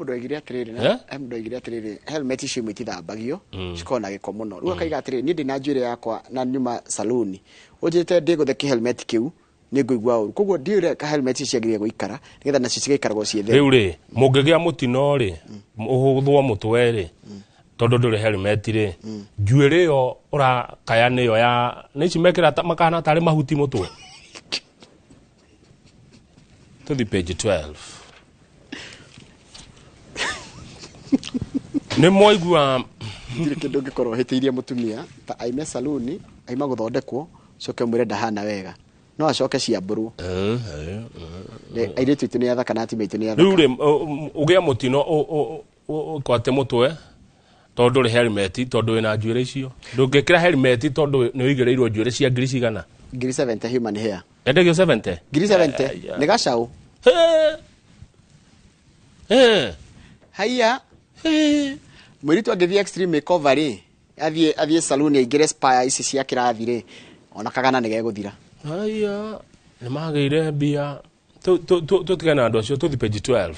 mundu agire atiriri na mundu agire atiriri helmet icio itithambagio cikona giko muno riu akaiga atiriri ni ndina njuire yakwa na nyuma saloon ujite ndiguthe helmet kiu ningũigua ũru koguo ndiure ka helmet ciagĩrĩire gũikara nigetha nacio cigaikaragwo ciethe rĩu rĩ mũngĩgĩa mũtino rĩ ũhũthwo mũtwe rĩ tondu ndũrĩ helmet rĩ njuĩrĩ ĩyo ũrakaya nĩyo ya nĩci mekĩra makana tarĩ mahuti mũtwe tuthi page 12 nĩ mwaigua ndirĩ kĩndũ ngĩkorwo hĩtĩirie mũtumia ta aime saloon aima gũthondekwo coke mwĩre ndahana wega no acoke ciambũrwo airĩtu itũ nĩ athaka na atumia aitũ nĩ athaka rĩu rĩ ũgĩa mũtino ũkwate mũtwe tondu ndũrĩ helmet tondu wĩna njuĩrĩ icio ndũngĩkĩra helmet tondu nĩ ũigĩrĩirwo njuĩrĩ cia ngiri cigana ngiri 70 human hair endagio 70 ngiri 70 nĩ gacaũ haiya mũirĩtu angĩthiĩ extreme makeover rĩ athiĩ saloon aingĩre spa ici cia kĩrathi rĩ ona kagana nĩ gegũthira haiya nĩ magĩire mbia tũtigana andũ acio tũthi page 12